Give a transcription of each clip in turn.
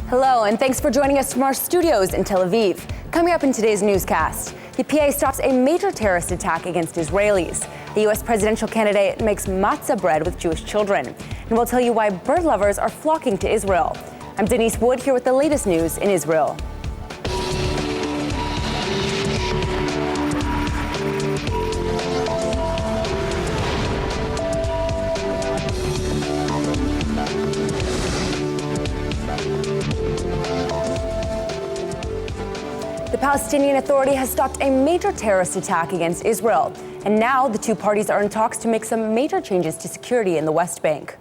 Hello, and thanks for joining us from our studios in Tel Aviv. Coming up in today's newscast, the PA stops a major terrorist attack against Israelis. The U.S. presidential candidate makes matzah bread with Jewish children. And we'll tell you why bird lovers are flocking to Israel. I'm Denise Wood here with the latest news in Israel. The Palestinian Authority has stopped a major terrorist attack against Israel. And now the two parties are in talks to make some major changes to security in the West Bank.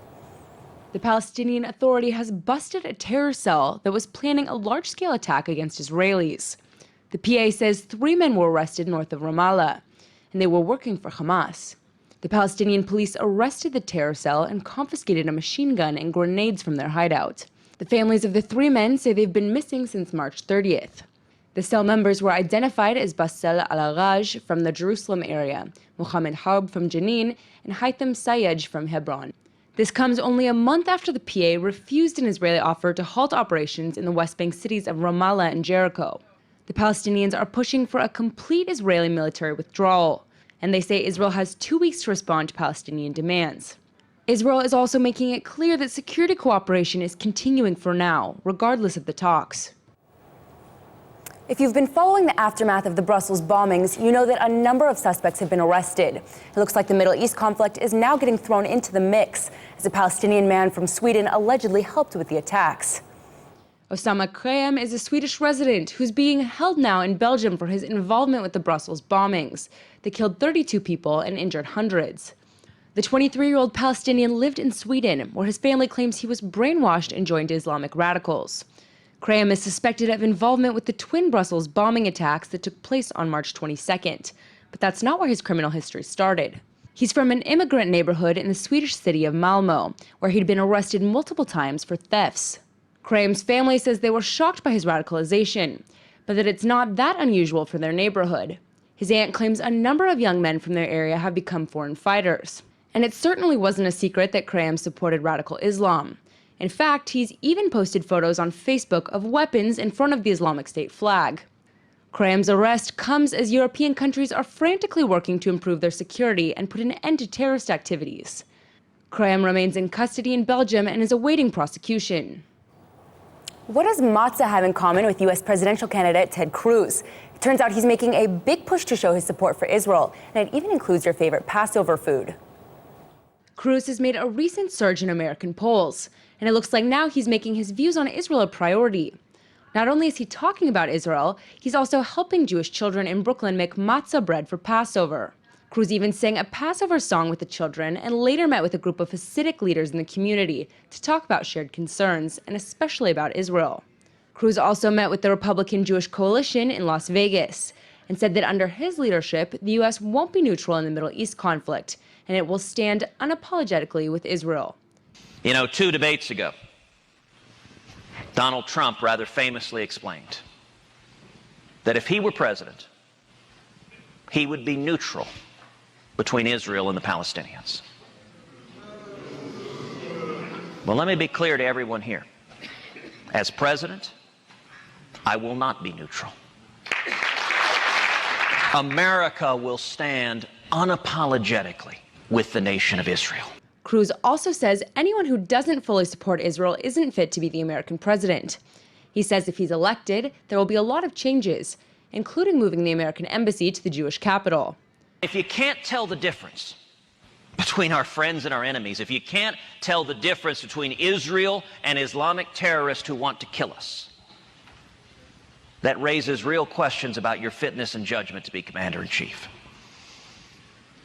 The Palestinian Authority has busted a terror cell that was planning a large-scale attack against Israelis. The PA says 3 men were arrested north of Ramallah, and they were working for Hamas. The Palestinian police arrested the terror cell and confiscated a machine gun and grenades from their hideout. The families of the 3 men say they've been missing since March 30th. The cell members were identified as Bassel al-Araj from the Jerusalem area, Mohammed Harb from Jenin, and Haitham Sayed from Hebron. This comes only a month after the PA refused an Israeli offer to halt operations in the West Bank cities of Ramallah and Jericho. The Palestinians are pushing for a complete Israeli military withdrawal, and they say Israel has 2 weeks to respond to Palestinian demands. Israel is also making it clear that security cooperation is continuing for now, regardless of the talks. If you've been following the aftermath of the Brussels bombings, you know that a number of suspects have been arrested. It looks like the Middle East conflict is now getting thrown into the mix, as a Palestinian man from Sweden allegedly helped with the attacks. Osama Krayem is a Swedish resident who's being held now in Belgium for his involvement with the Brussels bombings. They killed 32 people and injured hundreds. The 23-year-old Palestinian lived in Sweden, where his family claims he was brainwashed and joined Islamic radicals. Krayem is suspected of involvement with the twin Brussels bombing attacks that took place on March 22nd. But that's not where his criminal history started. He's from an immigrant neighborhood in the Swedish city of Malmö, where he'd been arrested multiple times for thefts. Krayem's family says they were shocked by his radicalization, but that it's not that unusual for their neighborhood. His aunt claims a number of young men from their area have become foreign fighters. And it certainly wasn't a secret that Krayem supported radical Islam. In fact, he's even posted photos on Facebook of weapons in front of the Islamic State flag. Krayem's arrest comes as European countries are frantically working to improve their security and put an end to terrorist activities. Krayem remains in custody in Belgium and is awaiting prosecution. What does matzah have in common with U.S. presidential candidate Ted Cruz? It turns out he's making a big push to show his support for Israel, and it even includes your favorite Passover food. Cruz has made a recent surge in American polls, and it looks like now he's making his views on Israel a priority. Not only is he talking about Israel, he's also helping Jewish children in Brooklyn make matzah bread for Passover. Cruz even sang a Passover song with the children and later met with a group of Hasidic leaders in the community to talk about shared concerns, and especially about Israel. Cruz also met with the Republican Jewish Coalition in Las Vegas and said that under his leadership, the U.S. won't be neutral in the Middle East conflict, and it will stand unapologetically with Israel. You know, 2 debates ago, Donald Trump rather famously explained that if he were president, he would be neutral between Israel and the Palestinians. Well, let me be clear to everyone here. As president, I will not be neutral. America will stand unapologetically with the nation of Israel. Cruz also says anyone who doesn't fully support Israel isn't fit to be the American president. He says if he's elected, there will be a lot of changes, including moving the American embassy to the Jewish capital. If you can't tell the difference between our friends and our enemies, if you can't tell the difference between Israel and Islamic terrorists who want to kill us, that raises real questions about your fitness and judgment to be commander-in-chief.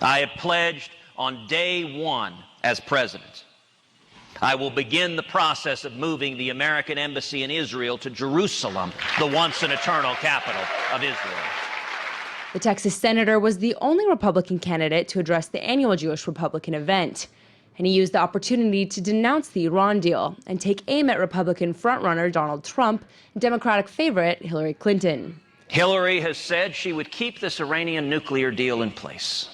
I have pledged on day 1 as president, I will begin the process of moving the American embassy in Israel to Jerusalem, the once and eternal capital of Israel. The Texas senator was the only Republican candidate to address the annual Jewish Republican event, and he used the opportunity to denounce the Iran deal and take aim at Republican frontrunner Donald Trump and Democratic favorite Hillary Clinton. Hillary has said she would keep this Iranian nuclear deal in place.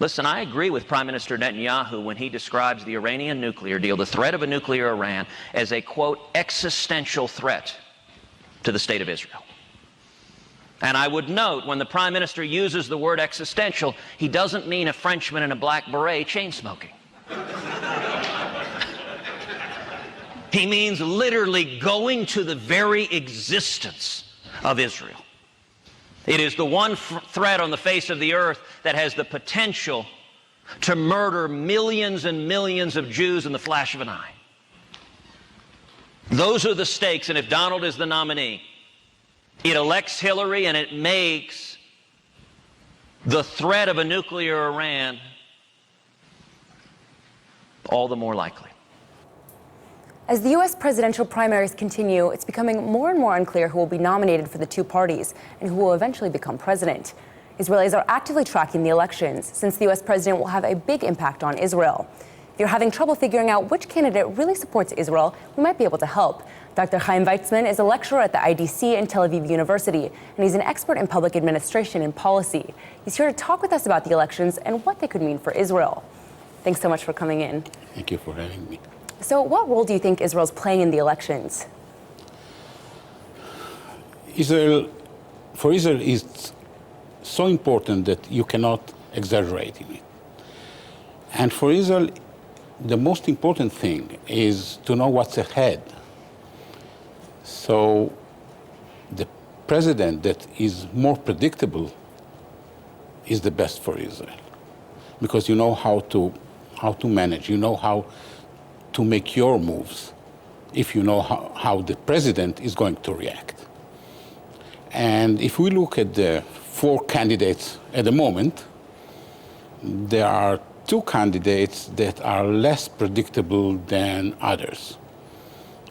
Listen, I agree with Prime Minister Netanyahu when he describes the Iranian nuclear deal, the threat of a nuclear Iran, as a, quote, existential threat to the state of Israel. And I would note, when the Prime Minister uses the word existential, he doesn't mean a Frenchman in a black beret chain-smoking. He means literally going to the very existence of Israel. It is the one threat on the face of the earth that has the potential to murder millions and millions of Jews in the flash of an eye. Those are the stakes, and if Donald is the nominee, it elects Hillary and it makes the threat of a nuclear Iran all the more likely. As the U.S. presidential primaries continue, it's becoming more and more unclear who will be nominated for the two parties and who will eventually become president. Israelis are actively tracking the elections, since the U.S. president will have a big impact on Israel. If you're having trouble figuring out which candidate really supports Israel, we might be able to help. Dr. Chaim Weizmann is a lecturer at the IDC and Tel Aviv University, and he's an expert in public administration and policy. He's here to talk with us about the elections and what they could mean for Israel. Thanks so much for coming in. Thank you for having me. So what role do you think Israel's playing in the elections? For Israel, is so important that you cannot exaggerate in it. And for Israel, the most important thing is to know what's ahead. So the president that is more predictable is the best for Israel, because you know how to manage, you know how to make your moves, if you know how the president is going to react. And if we look at the four candidates at the moment, there are two candidates that are less predictable than others.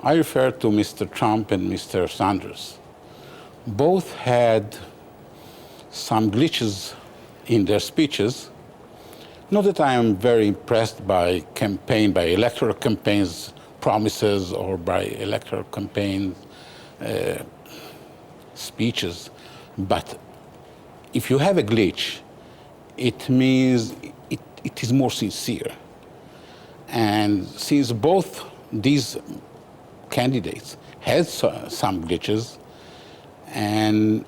I refer to Mr. Trump and Mr. Sanders. Both had some glitches in their speeches. Not that I am very impressed by electoral campaigns' promises or by electoral campaign speeches, but if you have a glitch, it means it is more sincere. And since both these candidates had some glitches, and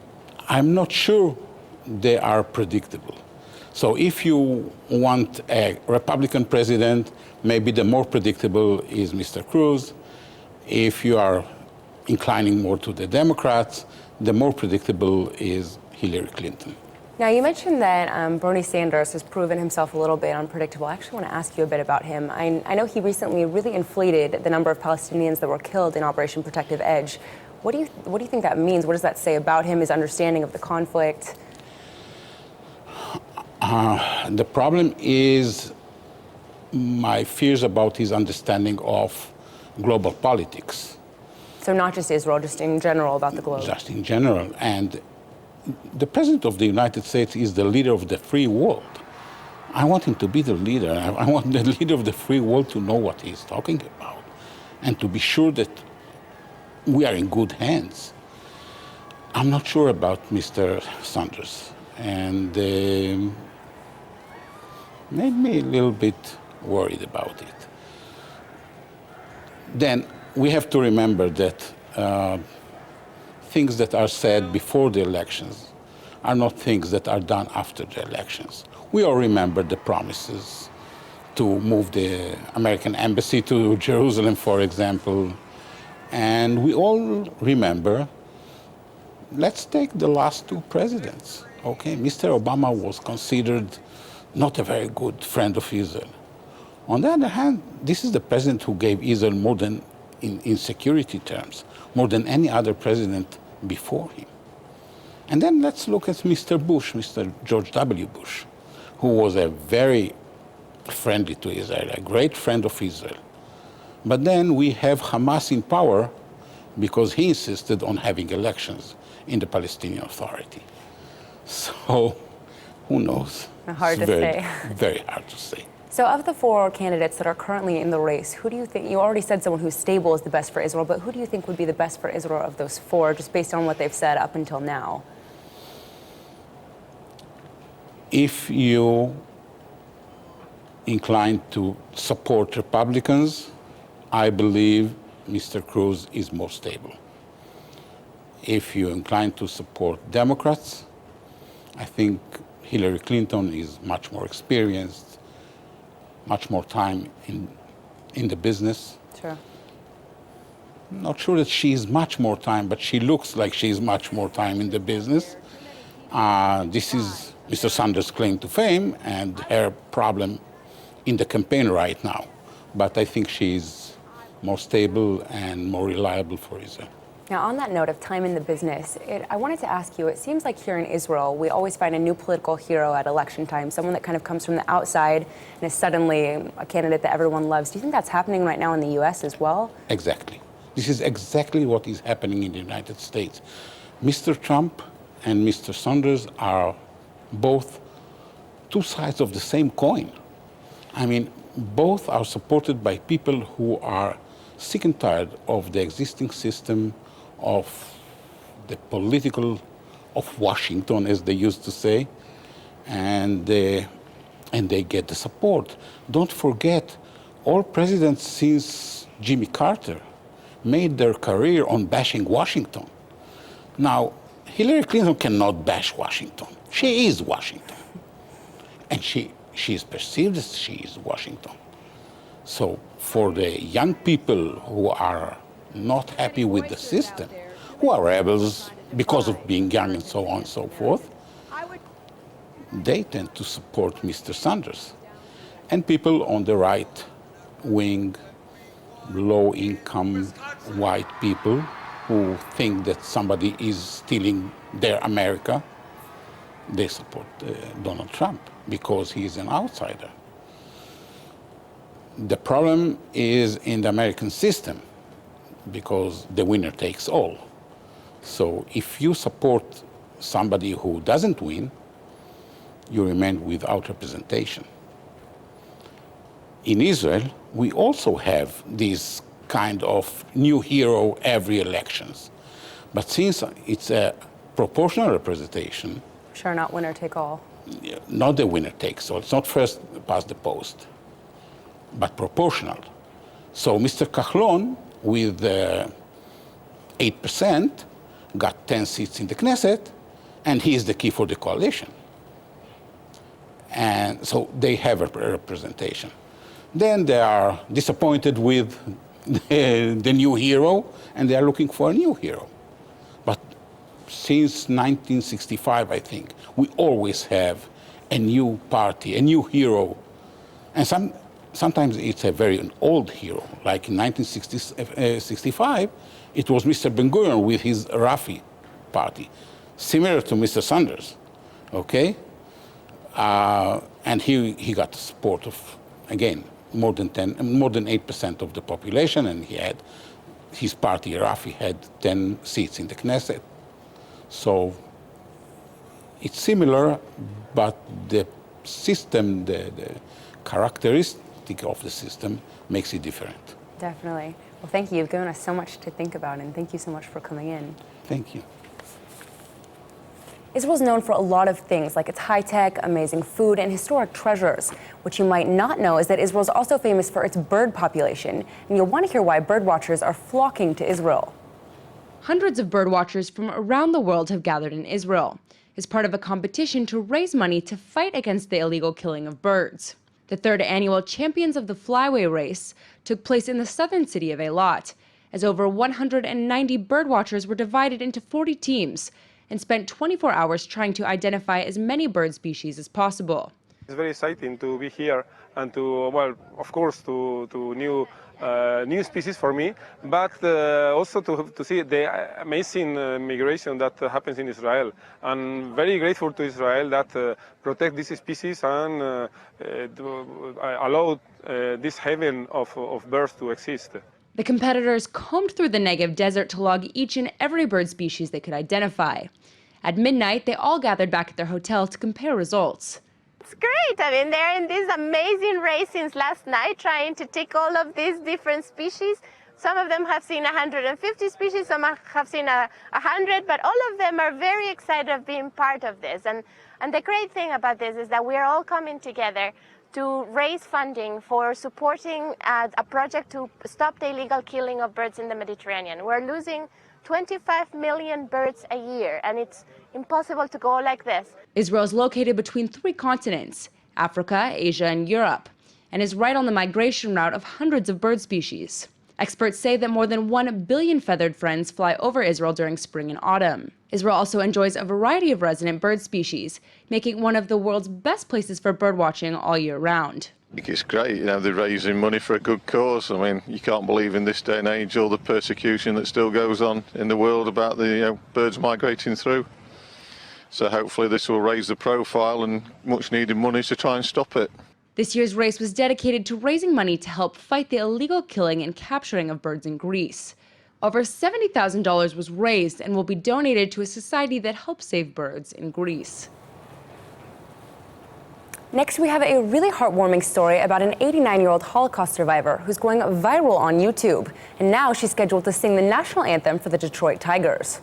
I'm not sure they are predictable. So if you want a Republican president, maybe the more predictable is Mr. Cruz. If you are inclining more to the Democrats, the more predictable is Hillary Clinton. Now, you mentioned that Bernie Sanders has proven himself a little bit unpredictable. I actually want to ask you a bit about him. I know he recently really inflated the number of Palestinians that were killed in Operation Protective Edge. What do you think that means? What does that say about him, his understanding of the conflict? The problem is my fears about his understanding of global politics. So not just Israel, just in general about the globe. Just in general. And the President of the United States is the leader of the free world. I want him to be the leader. I want the leader of the free world to know what he's talking about and to be sure that we are in good hands. I'm not sure about Mr. Sanders, and made me a little bit worried about it. Then we have to remember that things that are said before the elections are not things that are done after the elections. We all remember the promises to move the American embassy to Jerusalem, for example. And we all remember, let's take the last two presidents. Okay, Mr. Obama was considered not a very good friend of Israel. On the other hand, this is the president who gave Israel more than, in security terms, more than any other president before him. And then let's look at Mr. Bush, Mr. George W. Bush, who was a very friendly to Israel, a great friend of Israel. But then we have Hamas in power because he insisted on having elections in the Palestinian Authority. So, who knows? Hard to say. Very hard to say. So of the four candidates that are currently in the race, who do you think, you already said someone who's stable is the best for Israel, but who do you think would be the best for Israel of those four, just based on what they've said up until now? If you inclined to support Republicans, I believe Mr. Cruz is more stable. If you're inclined to support Democrats, I think Hillary Clinton is much more experienced, much more time in the business. Sure. Not sure that she is much more time, but she looks like she is much more time in the business. This is Mr. Sanders' claim to fame and her problem in the campaign right now. But I think she's more stable and more reliable for Israel. Now, on that note of time in the business, I wanted to ask you, it seems like here in Israel, we always find a new political hero at election time, someone that kind of comes from the outside and is suddenly a candidate that everyone loves. Do you think that's happening right now in the U.S. as well? Exactly. This is exactly what is happening in the United States. Mr. Trump and Mr. Sanders are both two sides of the same coin. I mean, both are supported by people who are sick and tired of the existing system, of the political of Washington, as they used to say, and they get the support. Don't forget, all presidents since Jimmy Carter made their career on bashing Washington. Now, Hillary Clinton cannot bash Washington. She is Washington. And she is perceived as she is Washington. So for the young people who are not happy with the system, who are rebels because of being young and so on and so forth, they tend to support Mr. Sanders. And people on the right wing, low-income white people who think that somebody is stealing their America, they support Donald Trump because he is an outsider. The problem is in the American system because the winner takes all. So if you support somebody who doesn't win, you remain without representation. In Israel, we also have this kind of new hero every elections. But since it's a proportional representation, Sure, not winner take all. not the winner takes all, it's not first past the post, but proportional. So Mr. Kahlon, with 8%, got 10 seats in the Knesset, and he is the key for the coalition. And so they have a representation. Then they are disappointed with the new hero, and they are looking for a new hero. But since 1965, I think, we always have a new party, a new hero. And sometimes it's a very old hero. Like in 1965, it was Mr. Ben-Gurion with his Rafi party, similar to Mr. Sanders, okay? And he got the support of, again, more than 8% of the population, and he had his party, Rafi, had 10 seats in the Knesset. So it's similar, but the system, the characteristic of the system makes it different. Definitely. Well, thank you. You've given us so much to think about, and thank you so much for coming in. Thank you. Israel's known for a lot of things, like its high-tech, amazing food, and historic treasures. What you might not know is that Israel's also famous for its bird population, and you'll want to hear why bird watchers are flocking to Israel. Hundreds of bird watchers from around the world have gathered in Israel as part of a competition to raise money to fight against the illegal killing of birds. The third annual Champions of the Flyway race took place in the southern city of Eilat, as over 190 bird watchers were divided into 40 teams and spent 24 hours trying to identify as many bird species as possible. It's very exciting to be here and to, well, of course, to new species for me, but also to see the amazing migration that happens in Israel. I'm very grateful to Israel that protect this species and allow this haven of birds to exist. The competitors combed through the Negev desert to log each and every bird species they could identify. At midnight, they all gathered back at their hotel to compare results. It's great. I mean, they're in this amazing race since last night, trying to tick all of these different species. Some of them have seen 150 species, some have seen 100, but all of them are very excited of being part of this. And the great thing about this is that we're all coming together to raise funding for supporting a project to stop the illegal killing of birds in the Mediterranean. We're losing 25 million birds a year, and it's impossible to go like this. Israel is located between 3 continents, Africa, Asia, and Europe, and is right on the migration route of hundreds of bird species. Experts say that more than 1 billion feathered wrens fly over Israel during spring and autumn. Israel also enjoys a variety of resident bird species, making one of the world's best places for bird watching all year round. I think it's great, you know, they're raising money for a good cause. I mean, you can't believe in this day and age all the persecution that still goes on in the world about the birds migrating through. So hopefully this will raise the profile and much needed money to try and stop it. This year's race was dedicated to raising money to help fight the illegal killing and capturing of birds in Greece. Over $70,000 was raised and will be donated to a society that helps save birds in Greece. Next, we have a really heartwarming story about an 89-year-old Holocaust survivor who's going viral on YouTube. And now she's scheduled to sing the national anthem for the Detroit Tigers.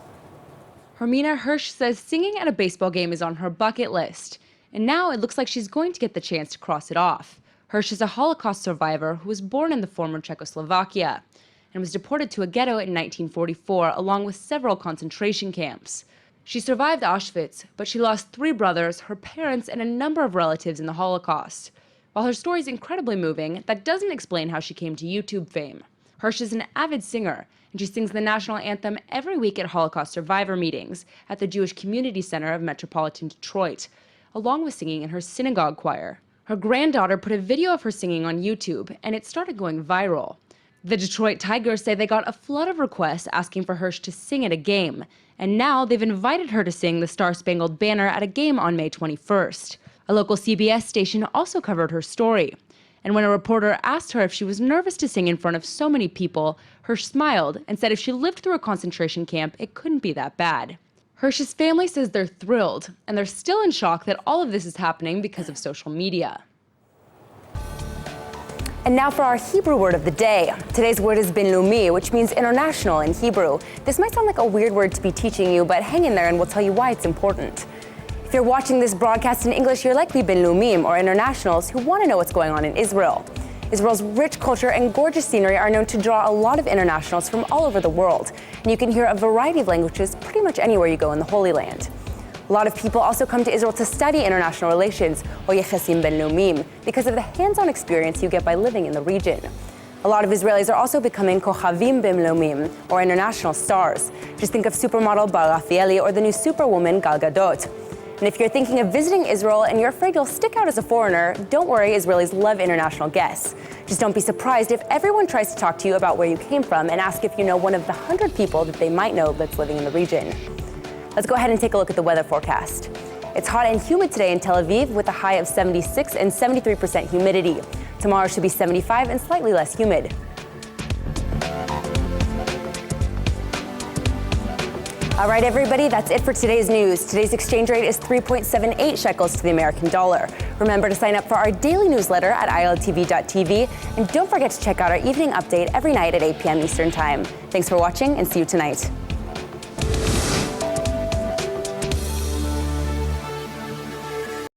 Hermina Hirsch says singing at a baseball game is on her bucket list. And now it looks like she's going to get the chance to cross it off. Hirsch is a Holocaust survivor who was born in the former Czechoslovakia and was deported to a ghetto in 1944 along with several concentration camps. She survived Auschwitz, but she lost 3 brothers, her parents, and a number of relatives in the Holocaust. While her story is incredibly moving, that doesn't explain how she came to YouTube fame. Hirsch is an avid singer, and she sings the national anthem every week at Holocaust Survivor meetings at the Jewish Community Center of Metropolitan Detroit, along with singing in her synagogue choir. Her granddaughter put a video of her singing on YouTube, and it started going viral. The Detroit Tigers say they got a flood of requests asking for Hirsch to sing at a game, and now they've invited her to sing the Star-Spangled Banner at a game on May 21st. A local CBS station also covered her story. And when a reporter asked her if she was nervous to sing in front of so many people, Hirsch smiled and said if she lived through a concentration camp, it couldn't be that bad. Hirsch's family says they're thrilled, and they're still in shock that all of this is happening because of social media. And now for our Hebrew word of the day. Today's word is bin-laumi, which means international in Hebrew. This might sound like a weird word to be teaching you, but hang in there and we'll tell you why it's important. If you're watching this broadcast in English, you're likely bin-laumim, or internationals, who want to know what's going on in Israel. Israel's rich culture and gorgeous scenery are known to draw a lot of internationals from all over the world. And you can hear a variety of languages pretty much anywhere you go in the Holy Land. A lot of people also come to Israel to study international relations, or yechasim ben-laumim, because of the hands-on experience you get by living in the region. A lot of Israelis are also becoming kochavim ben-laumim, or international stars. Just think of supermodel Bar Rafaeli or the new superwoman Gal Gadot. And if you're thinking of visiting Israel and you're afraid you'll stick out as a foreigner, don't worry, Israelis love international guests. Just don't be surprised if everyone tries to talk to you about where you came from and ask if you know one of the 100 people that they might know that's living in the region. Let's go ahead and take a look at the weather forecast. It's hot and humid today in Tel Aviv with a high of 76 and 73% humidity. Tomorrow should be 75 and slightly less humid. All right, everybody, that's it for today's news. Today's exchange rate is 3.78 shekels to the American dollar. Remember to sign up for our daily newsletter at iltv.tv. And don't forget to check out our evening update every night at 8 p.m. Eastern Time. Thanks for watching and see you tonight.